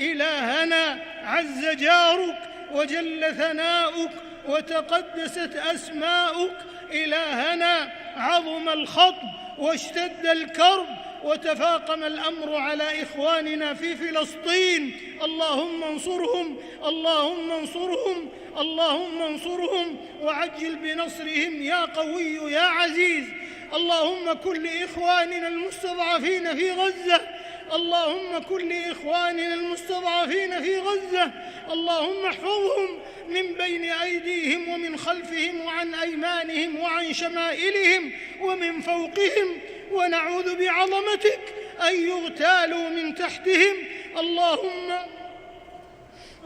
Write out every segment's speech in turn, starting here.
إلهنا عز جارك وجل ثناؤك وتقدست أسماؤك. إلهنا عظم الخطب واشتد الكرب وتفاقم الأمر على إخواننا في فلسطين. اللهم انصرهم، اللهم انصرهم، اللهم انصرهم وعجل بنصرهم يا قوي يا عزيز. اللهم كن لإخواننا المستضعفين في غزة، اللهم كن لإخواننا المستضعفين في غزة. اللهم احفظهم من بين أيديهم ومن خلفهم وعن أيمانهم وعن شمائلهم ومن فوقهم، ونعوذ بعظمتك أن يغتالوا من تحتهم.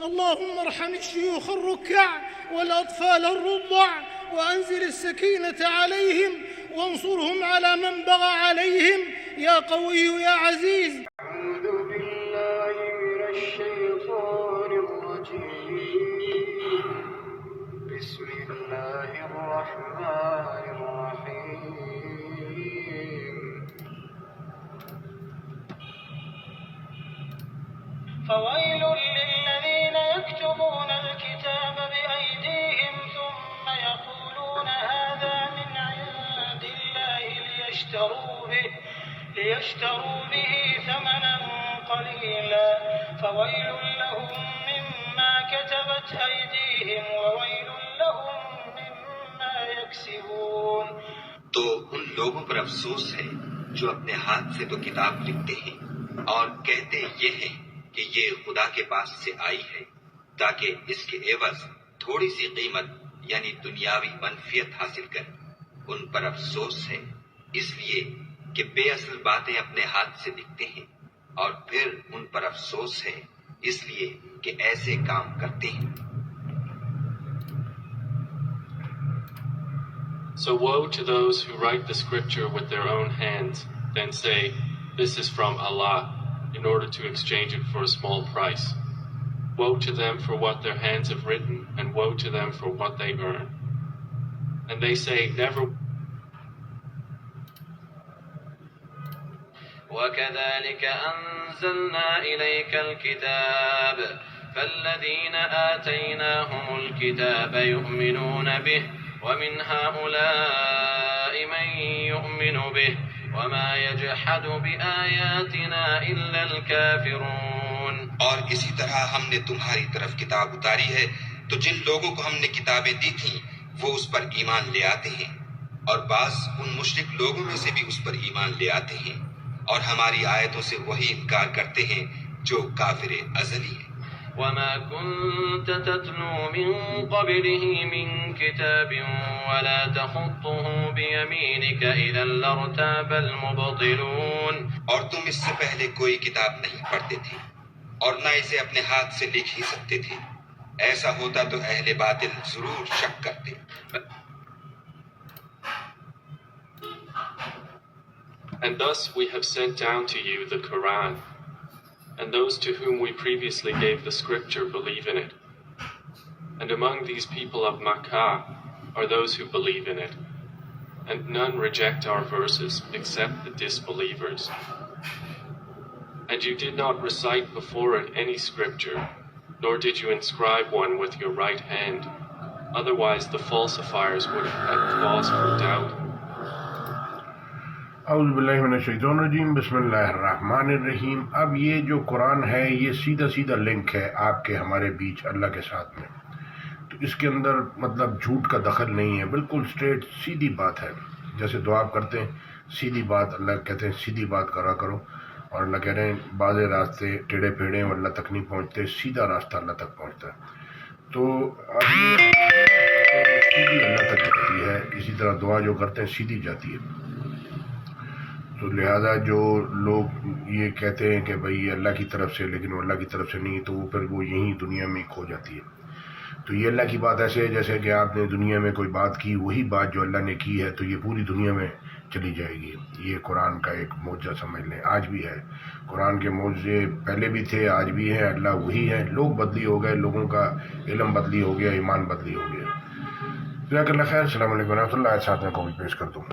اللهم ارحم الشيوخ الركع والأطفال الرضع، وأنزل السكينة عليهم وانصرهم على من بغى عليهم يا قوي يا عزيز. أعوذ بالله من الشيطان الرجيم. بسم الله الرحمن الرحيم. فويل للذين يكتبون الكتاب بأيديهم ثم يقولون هذا من عند الله ليشتروا به ثمنا قليلا فويل لهم مما كتبت أيديهم وويل لهم مما يكسبون. تو ان لوگوں پر افسوس ہے جو اپنے ہاتھ سے تو کتاب لکھتے ہیں اور کہتے یہ ہیں کہ یہ خدا کے پاس سے آئی ہے تاکہ اس کے عوض تھوڑی سی قیمت یعنی دنیاوی منفیت حاصل کریں. ان پر افسوس ہے اس لیے کہ بے اصل باتیں اپنے ہاتھ سے لکھتے ہیں، اور پھر ان پر افسوس ہے اس لیے کہ ایسے کام کرتے ہیں. So woe to those who write the scripture with their own hands, then say, "This is from Allah," in order to exchange it for a small price. Woe to them for what their hands have written, and woe to them for what they earn. And they say, never. وَكَذَلِكَ أَنزَلْنَا إِلَيْكَ الْكِتَابَ فَالَّذِينَ آتَيْنَاهُمُ الْكِتَابَ يُؤْمِنُونَ بِهِ وَمِنْ هَؤُلَاءِ مَنْ يُؤْمِنُ بِهِ وَمَا يَجْحَدُ بِآيَاتِنَا إِلَّا الْكَافِرُونَ. اور اسی طرح ہم نے تمہاری طرف کتاب اتاری ہے تو جن لوگوں کو ہم نے کتابیں دی تھیں وہ اس پر ایمان لے آتے ہیں، اور بعض ان مشرک لوگوں میں سے بھی اس پر ایمان لے آتے ہیں، اور ہماری آیتوں سے وہی انکار کرتے ہیں جو کافر ازلی ہیں. وَمَا كُنْتَ تَتْلُو مِنْ قَبْلِهِ مِنْ كِتَابٍ وَلَا تَخُطُّهُ بِيَمِينِكَ إِذًا لَارْتَابَ الْمُبْطِلُونَ. اور تم اس سے پہلے کوئی کتاب نہیں پڑھتے تھے اور نہ اسے اپنے ہاتھ سے لکھ ہی سکتے تھے، ایسا ہوتا تو اہل باطل ضرور شک کرتے. And thus we have sent down to you the Quran, and those to whom we previously gave the scripture believe in it. And among these people of Makkah are those who believe in it, and none reject our verses except the disbelievers. And you did not recite before it any scripture, nor did you inscribe one with your right hand, otherwise the falsifiers would have had cause for doubt. اعوذ باللہ من الشیطان الرجیم. بسم اللہ الرحمن الرحیم. اب یہ جو قرآن ہے یہ سیدھا سیدھا لنک ہے آپ کے ہمارے بیچ اللہ کے ساتھ میں، تو اس کے اندر مطلب جھوٹ کا دخل نہیں ہے، بالکل اسٹریٹ سیدھی بات ہے. جیسے دعا کرتے ہیں سیدھی بات، اللہ کہتے ہیں سیدھی بات کرا کرو، اور اللہ کہہ رہے ہیں بعض راستے ٹیڑھے پھیڑے اور اللہ تک نہیں پہنچتے، سیدھا راستہ اللہ تک پہنچتا ہے. تو اب یہ سیدھی اللہ تک جاتی ہے، اسی طرح دعا جو کرتے ہیں سیدھی جاتی ہے. تو لہذا جو لوگ یہ کہتے ہیں کہ بھئی یہ اللہ کی طرف سے، لیکن وہ اللہ کی طرف سے نہیں، تو وہ پھر وہ یہیں دنیا میں کھو جاتی ہے. تو یہ اللہ کی بات ایسے ہے جیسے کہ آپ نے دنیا میں کوئی بات کی، وہی بات جو اللہ نے کی ہے تو یہ پوری دنیا میں چلی جائے گی. یہ قرآن کا ایک معجزہ سمجھ لیں، آج بھی ہے. قرآن کے معجزے پہلے بھی تھے، آج بھی ہیں. اللہ وہی ہے. لوگ بدلی ہو گئے، لوگوں کا علم بدلی ہو گیا، ایمان بدلی ہو گیا. جزاک اللہ خیر. السلام علیکم و رحمۃ اللہ. ساتھ میں کو بھی پیش کر دوں.